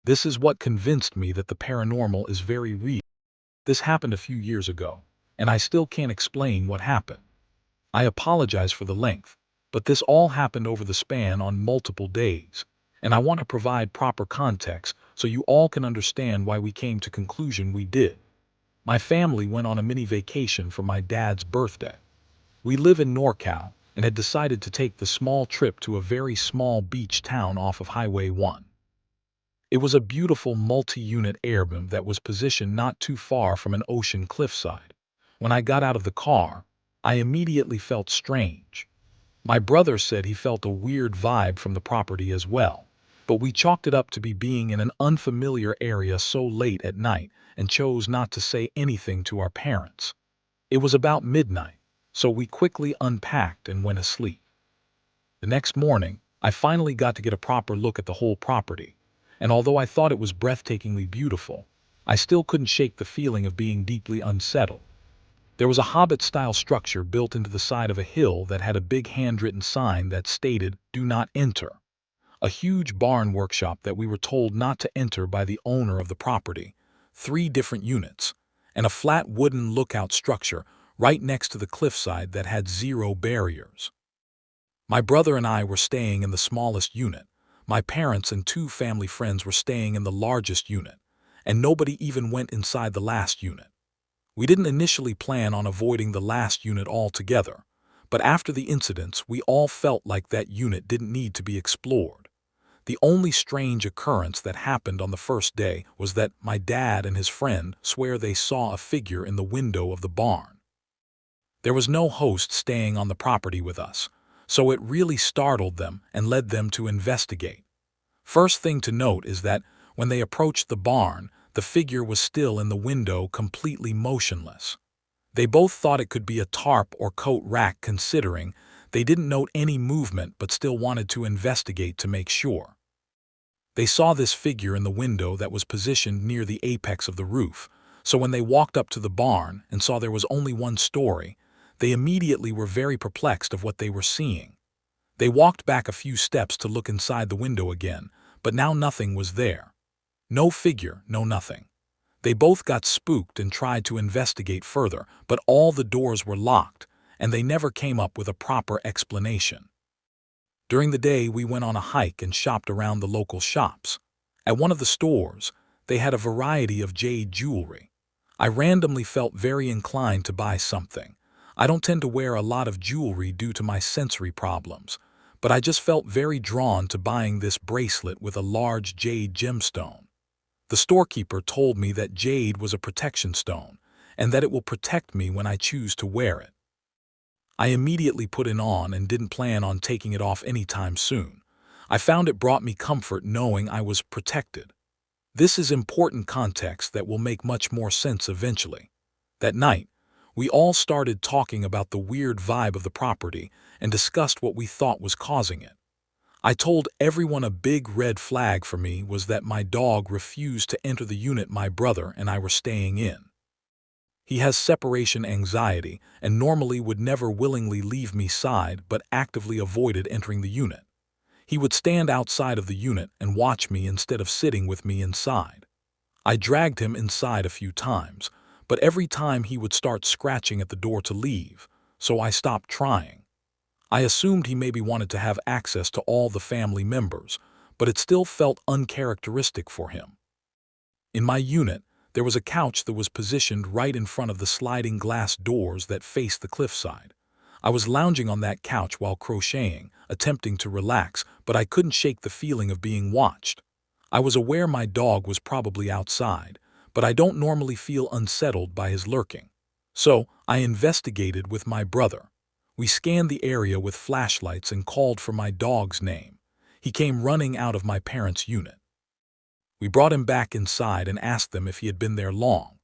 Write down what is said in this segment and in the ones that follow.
This is what convinced me that the paranormal is very real. This happened a few years ago, and I still can't explain what happened. I apologize for the length, but this all happened over the span on multiple days, and I want to provide proper context so you all can understand why we came to conclusion we did. My family went on a mini vacation for my dad's birthday. We live in NorCal and had decided to take the small trip to a very small beach town off of Highway 1. It was a beautiful multi-unit airbnb that was positioned not too far from an ocean cliffside. When I got out of the car, I immediately felt strange. My brother said he felt a weird vibe from the property as well, but we chalked it up to being in an unfamiliar area so late at night and chose not to say anything to our parents. It was about midnight, so we quickly unpacked and went asleep. The next morning, I finally got to get a proper look at the whole property, and although I thought it was breathtakingly beautiful, I still couldn't shake the feeling of being deeply unsettled. There was a Hobbit-style structure built into the side of a hill that had a big handwritten sign that stated, "Do not enter." A huge barn workshop that we were told not to enter by the owner of the property, 3 different units, and a flat wooden lookout structure right next to the cliffside that had 0 barriers. My brother and I were staying in the smallest unit. My parents and 2 family friends were staying in the largest unit, and nobody even went inside the last unit. We didn't initially plan on avoiding the last unit altogether, but after the incidents, we all felt like that unit didn't need to be explored. The only strange occurrence that happened on the first day was that my dad and his friend swear they saw a figure in the window of the barn. There was no host staying on the property with us, so it really startled them and led them to investigate. First thing to note is that when they approached the barn, the figure was still in the window, completely motionless. They both thought it could be a tarp or coat rack, considering they didn't note any movement but still wanted to investigate to make sure. They saw this figure in the window that was positioned near the apex of the roof, so when they walked up to the barn and saw there was only 1 story, they immediately were very perplexed of what they were seeing. They walked back a few steps to look inside the window again, but now nothing was there. No figure, no nothing. They both got spooked and tried to investigate further, but all the doors were locked, and they never came up with a proper explanation. During the day, we went on a hike and shopped around the local shops. At one of the stores, they had a variety of jade jewelry. I randomly felt very inclined to buy something. I don't tend to wear a lot of jewelry due to my sensory problems, but I just felt very drawn to buying this bracelet with a large jade gemstone. The storekeeper told me that jade was a protection stone, and that it will protect me when I choose to wear it. I immediately put it on and didn't plan on taking it off anytime soon. I found it brought me comfort knowing I was protected. This is important context that will make much more sense eventually. That night, we all started talking about the weird vibe of the property and discussed what we thought was causing it. I told everyone a big red flag for me was that my dog refused to enter the unit my brother and I were staying in. He has separation anxiety and normally would never willingly leave me side but actively avoided entering the unit. He would stand outside of the unit and watch me instead of sitting with me inside. I dragged him inside a few times, but every time he would start scratching at the door to leave, so I stopped trying. I assumed he maybe wanted to have access to all the family members, but it still felt uncharacteristic for him. In my unit, there was a couch that was positioned right in front of the sliding glass doors that faced the cliffside. I was lounging on that couch while crocheting, attempting to relax, but I couldn't shake the feeling of being watched. I was aware my dog was probably outside, but I don't normally feel unsettled by his lurking. So, I investigated with my brother. We scanned the area with flashlights and called for my dog's name. He came running out of my parents' unit. We brought him back inside and asked them if he had been there long.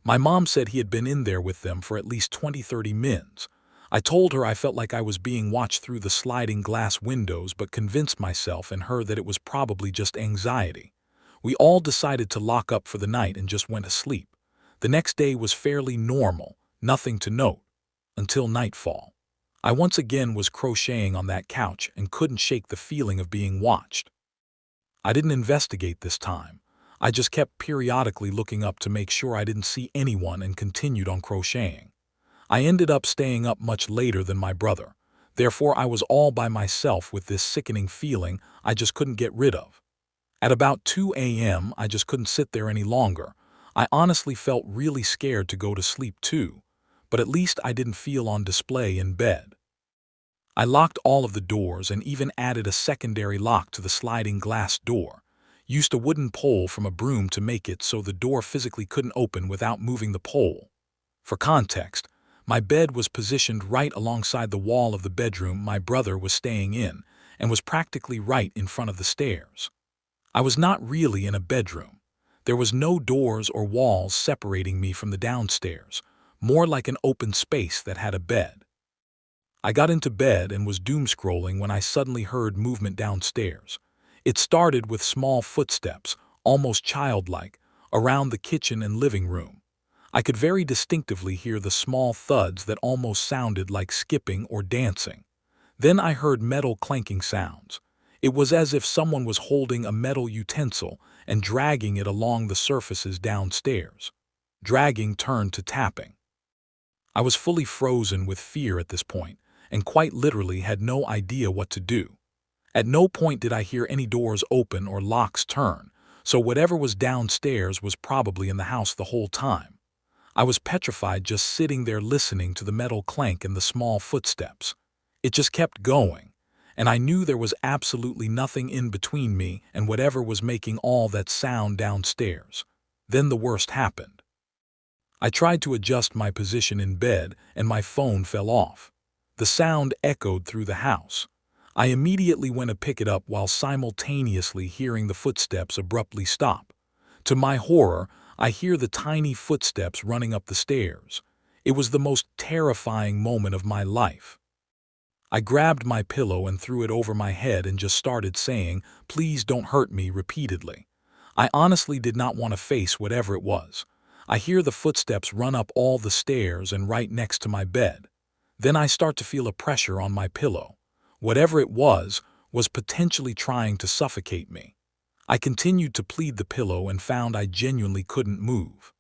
My mom said he had been in there with them for at least 20-30 minutes. I told her I felt like I was being watched through the sliding glass windows but convinced myself and her that it was probably just anxiety. We all decided to lock up for the night and just went to sleep. The next day was fairly normal, nothing to note, until nightfall. I once again was crocheting on that couch and couldn't shake the feeling of being watched. I didn't investigate this time, I just kept periodically looking up to make sure I didn't see anyone and continued on crocheting. I ended up staying up much later than my brother. Therefore, I was all by myself with this sickening feeling I just couldn't get rid of. At about 2 a.m., I just couldn't sit there any longer. I honestly felt really scared to go to sleep too, but at least I didn't feel on display in bed. I locked all of the doors and even added a secondary lock to the sliding glass door. Used a wooden pole from a broom to make it so the door physically couldn't open without moving the pole. For context, my bed was positioned right alongside the wall of the bedroom my brother was staying in and was practically right in front of the stairs. I was not really in a bedroom. There was no doors or walls separating me from the downstairs, more like an open space that had a bed. I got into bed and was doom-scrolling when I suddenly heard movement downstairs. It started with small footsteps, almost childlike, around the kitchen and living room. I could very distinctively hear the small thuds that almost sounded like skipping or dancing. Then I heard metal clanking sounds. It was as if someone was holding a metal utensil and dragging it along the surfaces downstairs. Dragging turned to tapping. I was fully frozen with fear at this point, and quite literally had no idea what to do. At no point did I hear any doors open or locks turn, so whatever was downstairs was probably in the house the whole time. I was petrified just sitting there listening to the metal clank and the small footsteps. It just kept going, and I knew there was absolutely nothing in between me and whatever was making all that sound downstairs. Then the worst happened. I tried to adjust my position in bed and my phone fell off. The sound echoed through the house. I immediately went to pick it up while simultaneously hearing the footsteps abruptly stop. To my horror, I hear the tiny footsteps running up the stairs. It was the most terrifying moment of my life. I grabbed my pillow and threw it over my head and just started saying, "Please don't hurt me," repeatedly. I honestly did not want to face whatever it was. I hear the footsteps run up all the stairs and right next to my bed. Then I start to feel a pressure on my pillow. Whatever it was potentially trying to suffocate me. I continued to plead the pillow and found I genuinely couldn't move.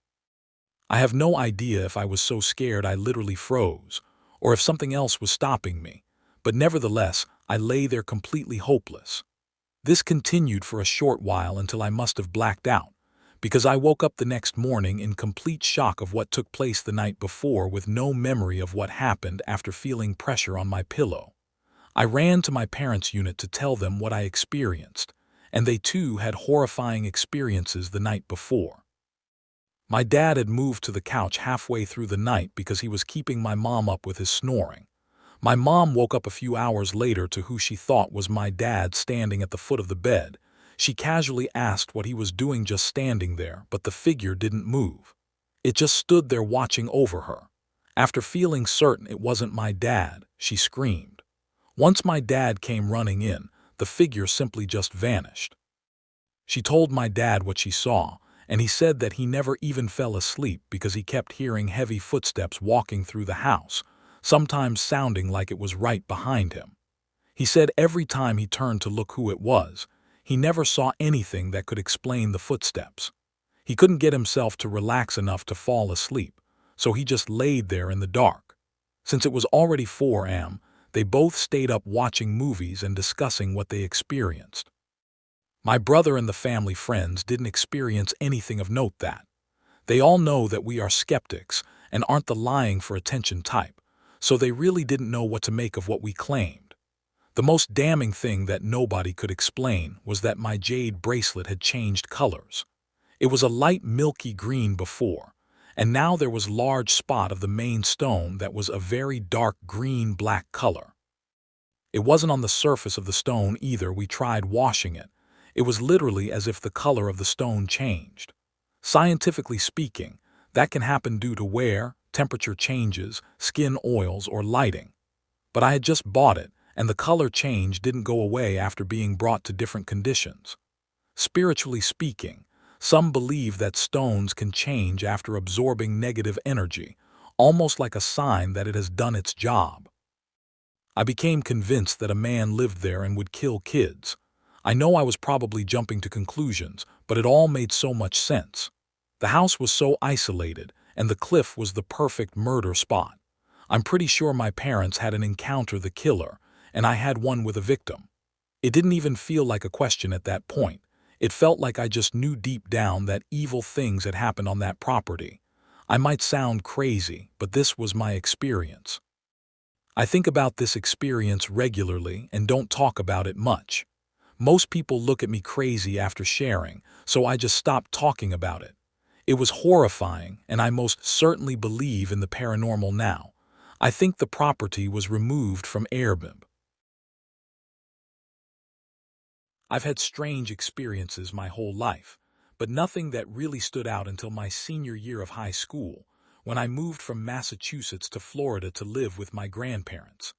I have no idea if I was so scared I literally froze, or if something else was stopping me, but nevertheless, I lay there completely hopeless. This continued for a short while until I must have blacked out, because I woke up the next morning in complete shock of what took place the night before with no memory of what happened after feeling pressure on my pillow. I ran to my parents' unit to tell them what I experienced, and they too had horrifying experiences the night before. My dad had moved to the couch halfway through the night because he was keeping my mom up with his snoring. My mom woke up a few hours later to who she thought was my dad standing at the foot of the bed. She casually asked what he was doing just standing there, but the figure didn't move. It just stood there watching over her. After feeling certain it wasn't my dad, she screamed. Once my dad came running in, the figure simply just vanished. She told my dad what she saw, and he said that he never even fell asleep because he kept hearing heavy footsteps walking through the house, sometimes sounding like it was right behind him. He said every time he turned to look who it was, he never saw anything that could explain the footsteps. He couldn't get himself to relax enough to fall asleep, so he just laid there in the dark. Since it was already 4 a.m., they both stayed up watching movies and discussing what they experienced. My brother and the family friends didn't experience anything of note that. They all know that we are skeptics and aren't the lying for attention type, so they really didn't know what to make of what we claimed. The most damning thing that nobody could explain was that my jade bracelet had changed colors. It was a light milky green before, and now there was a large spot of the main stone that was a very dark green-black color. It wasn't on the surface of the stone either. We tried washing it. It was literally as if the color of the stone changed. Scientifically speaking, that can happen due to wear, temperature changes, skin oils, or lighting. But I had just bought it, and the color change didn't go away after being brought to different conditions. Spiritually speaking, some believe that stones can change after absorbing negative energy, almost like a sign that it has done its job. I became convinced that a man lived there and would kill kids. I know I was probably jumping to conclusions, but it all made so much sense. The house was so isolated, and the cliff was the perfect murder spot. I'm pretty sure my parents had an encounter the killer, and I had one with a victim. It didn't even feel like a question at that point. It felt like I just knew deep down that evil things had happened on that property. I might sound crazy, but this was my experience. I think about this experience regularly and don't talk about it much. Most people look at me crazy after sharing, so I just stopped talking about it. It was horrifying, and I most certainly believe in the paranormal now. I think the property was removed from Airbnb. I've had strange experiences my whole life, but nothing that really stood out until my senior year of high school, when I moved from Massachusetts to Florida to live with my grandparents.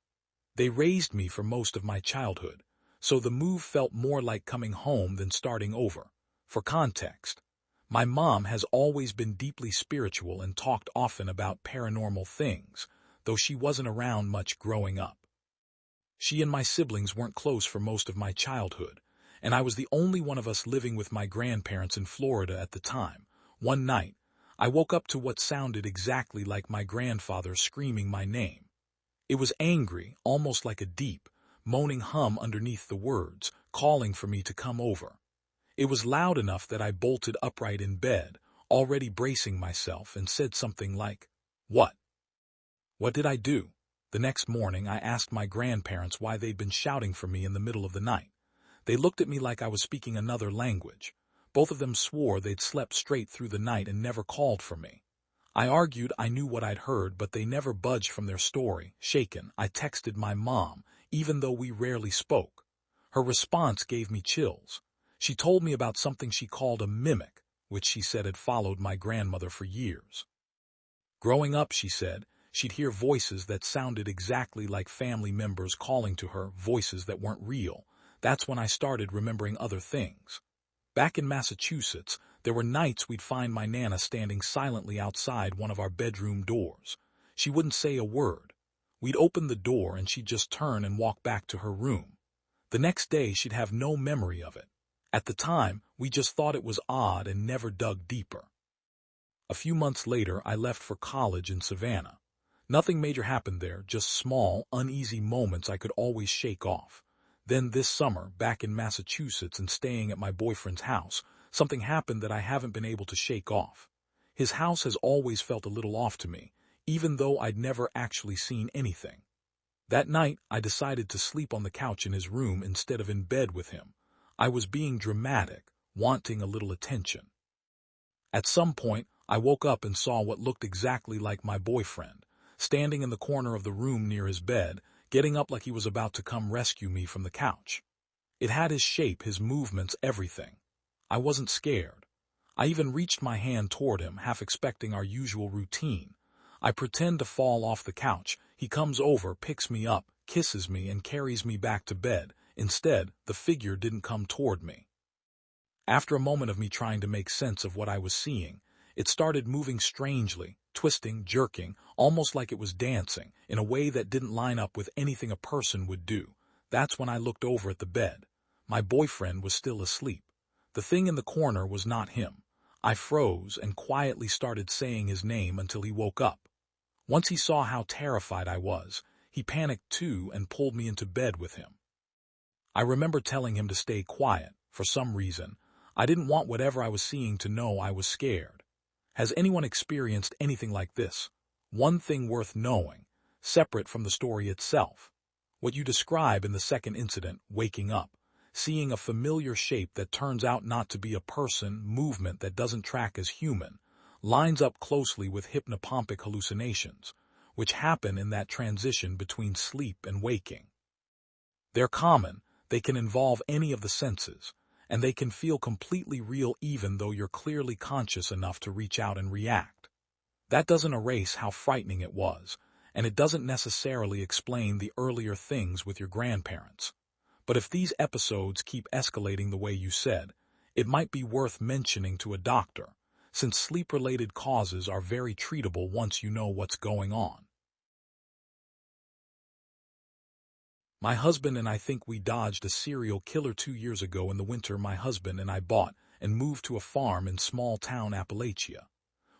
They raised me for most of my childhood, so the move felt more like coming home than starting over. For context, my mom has always been deeply spiritual and talked often about paranormal things, though she wasn't around much growing up. She and my siblings weren't close for most of my childhood, and I was the only one of us living with my grandparents in Florida at the time. One night, I woke up to what sounded exactly like my grandfather screaming my name. It was angry, almost like a deep, moaning hum underneath the words, calling for me to come over. It was loud enough that I bolted upright in bed, already bracing myself, and said something like, "What?" What did I do? The next morning, I asked my grandparents why they'd been shouting for me in the middle of the night. They looked at me like I was speaking another language. Both of them swore they'd slept straight through the night and never called for me. I argued I knew what I'd heard, but they never budged from their story. Shaken, I texted my mom, even though we rarely spoke. Her response gave me chills. She told me about something she called a mimic, which she said had followed my grandmother for years. Growing up, she said, she'd hear voices that sounded exactly like family members calling to her, voices that weren't real. That's when I started remembering other things. Back in Massachusetts, there were nights we'd find my Nana standing silently outside one of our bedroom doors. She wouldn't say a word. We'd open the door and she'd just turn and walk back to her room. The next day, she'd have no memory of it. At the time, we just thought it was odd and never dug deeper. A few months later, I left for college in Savannah. Nothing major happened there, just small, uneasy moments I could always shake off. Then this summer, back in Massachusetts and staying at my boyfriend's house, something happened that I haven't been able to shake off. His house has always felt a little off to me, even though I'd never actually seen anything. That night, I decided to sleep on the couch in his room instead of in bed with him. I was being dramatic, wanting a little attention. At some point, I woke up and saw what looked exactly like my boyfriend, standing in the corner of the room near his bed, getting up like he was about to come rescue me from the couch. It had his shape, his movements, everything. I wasn't scared. I even reached my hand toward him, half expecting our usual routine. I pretend to fall off the couch. He comes over, picks me up, kisses me, and carries me back to bed. Instead, the figure didn't come toward me. After a moment of me trying to make sense of what I was seeing, it started moving strangely, twisting, jerking, almost like it was dancing, in a way that didn't line up with anything a person would do. That's when I looked over at the bed. My boyfriend was still asleep. The thing in the corner was not him. I froze and quietly started saying his name until he woke up. Once he saw how terrified I was, he panicked too and pulled me into bed with him. I remember telling him to stay quiet. For some reason, I didn't want whatever I was seeing to know I was scared. Has anyone experienced anything like this? One thing worth knowing, separate from the story itself. What you describe in the second incident, waking up, seeing a familiar shape that turns out not to be a person, movement that doesn't track as human, lines up closely with hypnopompic hallucinations, which happen in that transition between sleep and waking. They're common, they can involve any of the senses, and they can feel completely real even though you're clearly conscious enough to reach out and react. That doesn't erase how frightening it was, and it doesn't necessarily explain the earlier things with your grandparents. But if these episodes keep escalating the way you said, it might be worth mentioning to a doctor, since sleep-related causes are very treatable once you know what's going on. My husband and I think we dodged a serial killer 2 years ago in the winter. My husband and I bought and moved to a farm in small town Appalachia.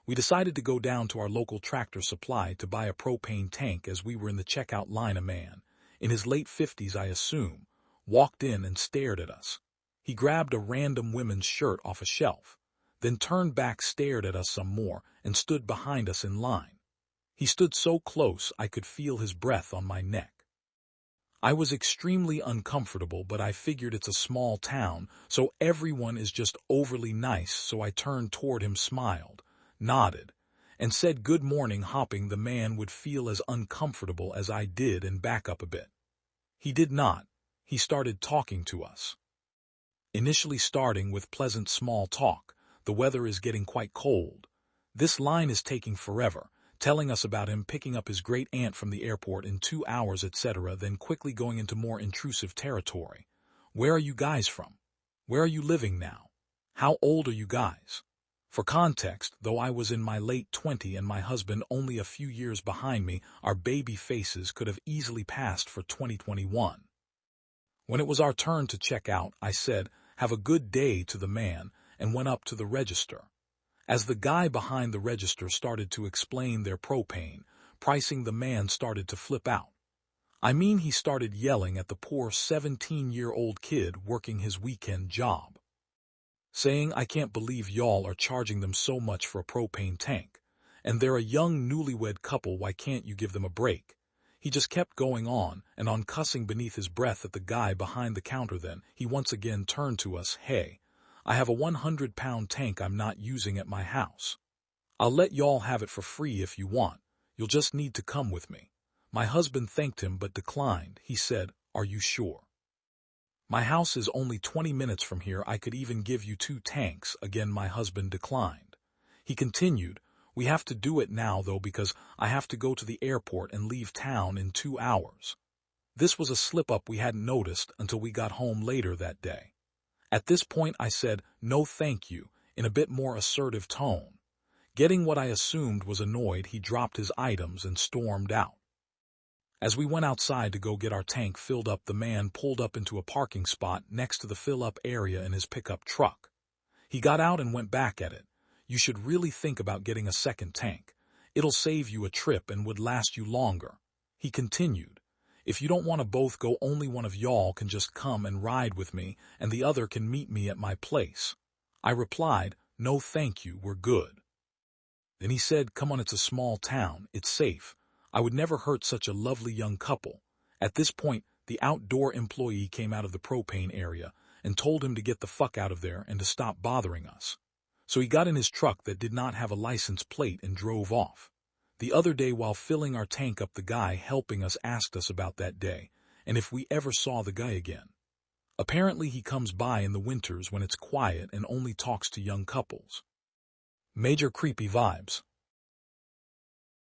We decided to go down to our local Tractor Supply to buy a propane tank as we were in the checkout line. A man, in his late 50s I assume, walked in and stared at us. He grabbed a random women's shirt off a shelf, then turned back, stared at us some more, and stood behind us in line. He stood so close I could feel his breath on my neck. I was extremely uncomfortable, but I figured it's a small town, so everyone is just overly nice, so I turned toward him, smiled, nodded, and said good morning, hoping the man would feel as uncomfortable as I did and back up a bit. He did not. He started talking to us. Initially starting with pleasant small talk. The weather is getting quite cold. This line is taking forever, telling us about him picking up his great aunt from the airport in 2 hours, etc., then quickly going into more intrusive territory. Where are you guys from? Where are you living now? How old are you guys? For context, though I was in my late 20s and my husband only a few years behind me, our baby faces could have easily passed for 2021. When it was our turn to check out, I said, "Have a good day" to the man, and went up to the register. As the guy behind the register started to explain their propane pricing, the man started to flip out. I mean, he started yelling at the poor 17-year-old kid working his weekend job, saying, "I can't believe y'all are charging them so much for a propane tank. And they're a young newlywed couple, why can't you give them a break?" He just kept going on and on, cussing beneath his breath at the guy behind the counter. Then he once again turned to us. "Hey, I have a 100-pound tank I'm not using at my house. I'll let y'all have it for free if you want. You'll just need to come with me." My husband thanked him but declined. He said, "Are you sure? My house is only 20 minutes from here. I could even give you 2 tanks. Again, my husband declined. He continued, "We have to do it now, though, because I have to go to the airport and leave town in 2 hours. This was a slip-up we hadn't noticed until we got home later that day. At this point I said, "No thank you," in a bit more assertive tone. Getting what I assumed was annoyed, he dropped his items and stormed out. As we went outside to go get our tank filled up, the man pulled up into a parking spot next to the fill-up area in his pickup truck. He got out and went back at it. "You should really think about getting a second tank. It'll save you a trip and would last you longer." He continued, "If you don't want to both go, only one of y'all can just come and ride with me, and the other can meet me at my place." I replied, "No thank you, we're good." Then he said, "Come on, it's a small town, it's safe. I would never hurt such a lovely young couple." At this point, the outdoor employee came out of the propane area and told him to get the fuck out of there and to stop bothering us. So he got in his truck that did not have a license plate and drove off. The other day, while filling our tank up, the guy helping us asked us about that day and if we ever saw the guy again. Apparently he comes by in the winters when it's quiet and only talks to young couples. Major creepy vibes.